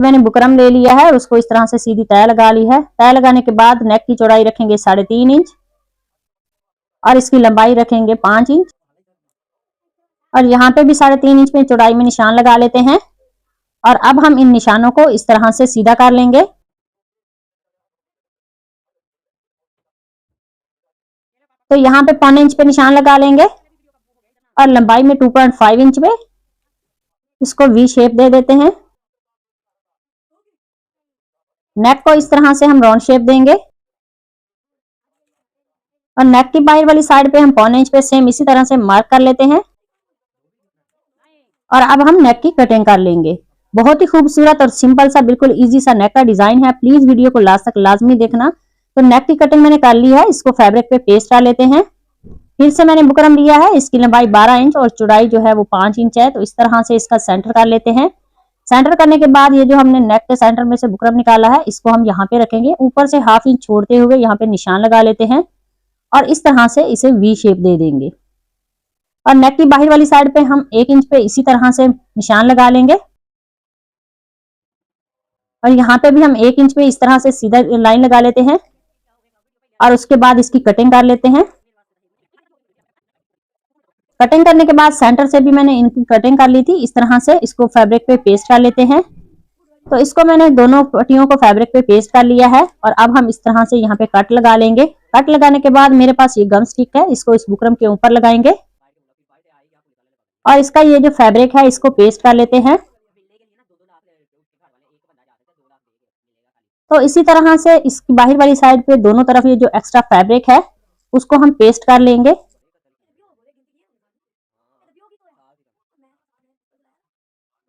मैंने बुकरम ले लिया है और उसको इस तरह से सीधी तय लगा ली है। तय लगाने के बाद नेक की चौड़ाई रखेंगे 3.5 इंच और इसकी लंबाई रखेंगे 5 इंच और यहाँ पे भी 3.5 इंच में चौड़ाई में निशान लगा लेते हैं। और अब हम इन निशानों को इस तरह से सीधा कर लेंगे। तो यहाँ पे 1.25 इंच पे निशान लगा लेंगे और लंबाई में 2.5 इंच में इसको वी शेप दे देते हैं। नेक को इस तरह से हम राउंड शेप देंगे और नेक की बाहर वाली साइड पे हम 1.25 इंच पे सेम इसी तरह से मार्क कर लेते हैं। और अब हम नेक की कटिंग कर लेंगे। बहुत ही खूबसूरत और सिंपल सा बिल्कुल इजी सा नेक का डिजाइन है। प्लीज वीडियो को लास्ट तक लाजमी देखना। तो नेक की कटिंग मैंने कर ली है, इसको फैब्रिक पे पेस्ट डाल लेते हैं। फिर से मैंने बुकरम लिया है, इसकी लंबाई 12 इंच और चौड़ाई जो है वो 5 इंच है। तो इस तरह से इसका सेंटर कर लेते हैं। सेंटर करने के बाद ये जो हमने नेक के सेंटर में से बुकरम निकाला है इसको हम यहाँ पे रखेंगे। ऊपर से 1/2 इंच छोड़ते हुए यहाँ पे निशान लगा लेते हैं और इस तरह से इसे वी शेप दे देंगे। और नेक की बाहर वाली साइड पे हम 1 इंच पे इसी तरह से निशान लगा लेंगे और यहाँ पे भी हम 1 इंच पे इस तरह से सीधा लाइन लगा लेते हैं और उसके बाद इसकी कटिंग कर लेते हैं। कटिंग करने के बाद सेंटर से भी मैंने इनकी कटिंग कर ली थी। इस तरह से इसको फैब्रिक पे पेस्ट कर लेते हैं। तो इसको मैंने दोनों पट्टियों को फैब्रिक पे पेस्ट कर लिया है और अब हम इस तरह से यहाँ पे कट लगा लेंगे। कट लगाने के बाद मेरे पास ये गम स्टिक है, इसको इस बुकरम के ऊपर लगाएंगे और इसका ये जो फैब्रिक है इसको पेस्ट कर लेते हैं। तो इसी तरह से इसकी बाहर वाली साइड पे दोनों तरफ ये जो एक्स्ट्रा फैब्रिक है उसको हम पेस्ट कर लेंगे।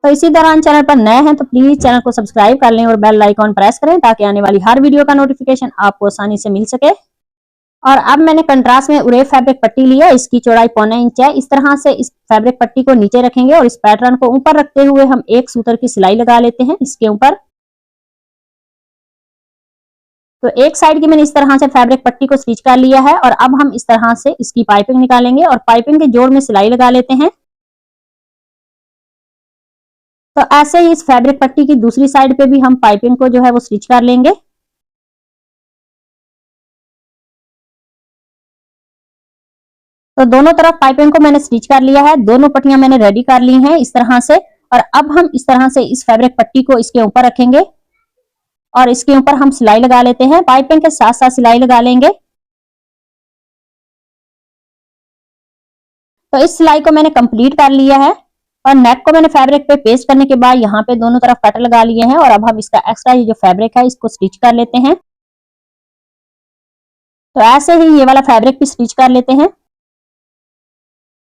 तो इसी दौरान चैनल पर नए हैं तो प्लीज चैनल को सब्सक्राइब कर लें और बेल आइकॉन प्रेस करें ताकि आने वाली हर वीडियो का नोटिफिकेशन आपको आसानी से मिल सके। और अब मैंने कंट्रास्ट में उरेफ फैब्रिक पट्टी ली है, इसकी चौड़ाई 1.25 इंच है। इस तरह से इस फैब्रिक पट्टी को नीचे रखेंगे और इस पैटर्न को ऊपर रखते हुए हम एक सूतर की सिलाई लगा लेते हैं इसके ऊपर। तो एक साइड की मैंने इस तरह से फैब्रिक पट्टी को स्टिच कर लिया है और अब हम इस तरह से इसकी पाइपिंग निकालेंगे और पाइपिंग के जोड़ में सिलाई लगा लेते हैं। तो ऐसे ही इस फैब्रिक पट्टी की दूसरी साइड पे भी हम पाइपिंग को जो है वो स्टिच कर लेंगे। तो दोनों तरफ पाइपिंग को मैंने स्टिच कर लिया है, दोनों पट्टियां मैंने रेडी कर ली हैं इस तरह से। और अब हम इस तरह से इस फैब्रिक पट्टी को इसके ऊपर रखेंगे और इसके ऊपर हम सिलाई लगा लेते हैं। पाइपिंग के साथ साथ सिलाई लगा लेंगे। तो इस सिलाई को मैंने कंप्लीट कर लिया है और नेक को मैंने फैब्रिक पे पेस्ट करने के बाद यहाँ पे दोनों तरफ कट लगा लिए हैं और अब हम इसका एक्स्ट्रा ये जो फैब्रिक है इसको स्टिच कर लेते हैं। तो ऐसे ही ये वाला फैब्रिक भी स्टिच कर लेते हैं।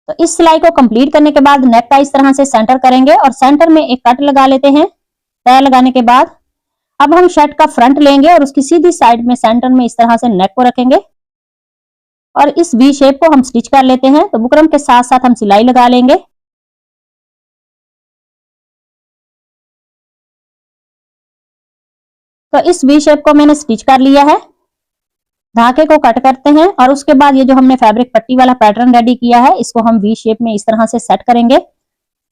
तो इस सिलाई को कंप्लीट करने के बाद नेक का इस तरह से सेंटर करेंगे और सेंटर में एक कट लगा लेते हैं। तय लगाने के बाद अब हम शर्ट का फ्रंट लेंगे और उसकी सीधी साइड में सेंटर में इस तरह से नेक को रखेंगे और इस वी शेप को हम स्टिच कर लेते हैं। तो बुकरम के साथ साथ हम सिलाई लगा लेंगे। तो इस वी शेप को मैंने स्टिच कर लिया है। धागे को कट करते हैं और उसके बाद ये जो हमने फैब्रिक पट्टी वाला पैटर्न रेडी किया है इसको हम वी शेप में इस तरह से सेट करेंगे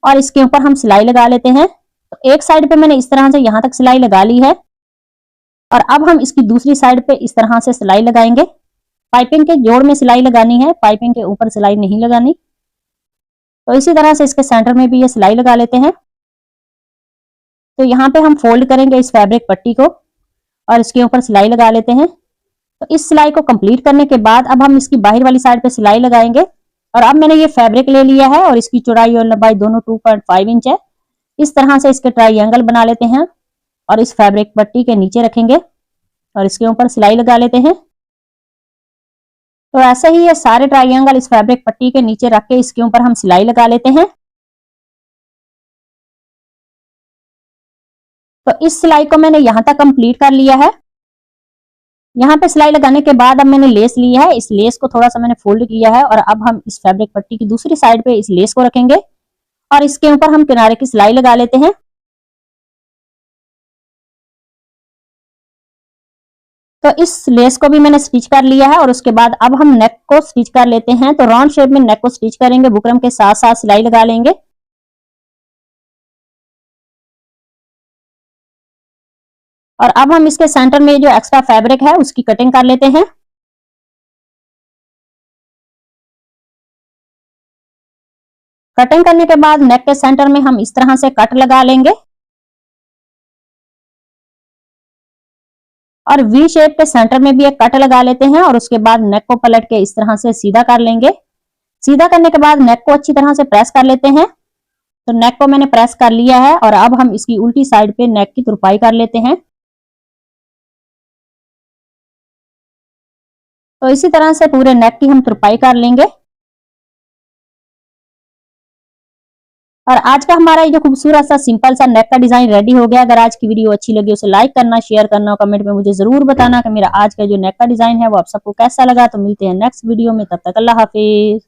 और इसके ऊपर हम सिलाई लगा लेते हैं। तो एक साइड पे मैंने इस तरह से यहाँ तक सिलाई लगा ली है और अब हम इसकी दूसरी साइड पे इस तरह से सिलाई लगाएंगे। पाइपिंग के जोड़ में सिलाई लगानी है, पाइपिंग के ऊपर सिलाई नहीं लगानी। तो इसी तरह से इसके सेंटर में भी ये सिलाई लगा लेते हैं। तो यहाँ पे हम फोल्ड करेंगे इस फैब्रिक पट्टी को और इसके ऊपर सिलाई लगा लेते हैं। तो इस सिलाई को कंप्लीट करने के बाद अब हम इसकी बाहर वाली साइड पे सिलाई लगाएंगे और अब मैंने ये फैब्रिक ले लिया है और इसकी चौड़ाई और लंबाई दोनों 2.5 इंच है। इस तरह से इसके ट्रायंगल बना लेते हैं और इस फैब्रिक पट्टी के नीचे रखेंगे और इसके ऊपर सिलाई लगा लेते हैं। तो ऐसे ही ये सारे ट्रायंगल इस फैब्रिक पट्टी के नीचे रख के इसके ऊपर हम सिलाई लगा लेते हैं। तो इस सिलाई को मैंने यहाँ तक कंप्लीट कर लिया है। यहाँ पे सिलाई लगाने के बाद अब मैंने लेस लिया है, इस लेस को थोड़ा सा मैंने फोल्ड किया है और अब हम इस फैब्रिक पट्टी की दूसरी साइड पे इस लेस को रखेंगे और इसके ऊपर हम किनारे की सिलाई लगा लेते हैं। तो इस लेस को भी मैंने स्टिच कर लिया है और उसके बाद अब हम नेक को स्टिच कर लेते हैं। तो राउंड शेप में नेक को स्टिच करेंगे, बुकरम के साथ साथ सिलाई लगा लेंगे। और अब हम इसके सेंटर में जो एक्स्ट्रा फैब्रिक है उसकी कटिंग कर लेते हैं। कटिंग करने के बाद नेक के सेंटर में हम इस तरह से कट लगा लेंगे और वी शेप के सेंटर में भी एक कट लगा लेते हैं और उसके बाद नेक को पलट के इस तरह से सीधा कर लेंगे। सीधा करने के बाद नेक को अच्छी तरह से प्रेस कर लेते हैं। तो नेक को मैंने प्रेस कर लिया है और अब हम इसकी उल्टी साइड पे नेक की तुरपाई कर लेते हैं। तो इसी तरह से पूरे नेक की हम तुरपाई कर लेंगे। और आज का हमारा ये जो खूबसूरत सा सिंपल सा नेक का डिजाइन रेडी हो गया। अगर आज की वीडियो अच्छी लगी उसे लाइक करना, शेयर करना और कमेंट में मुझे जरूर बताना कि मेरा आज का जो नेक का डिजाइन है वो आप सबको कैसा लगा। तो मिलते हैं नेक्स्ट वीडियो में, तब तक अल्लाह हाफिज।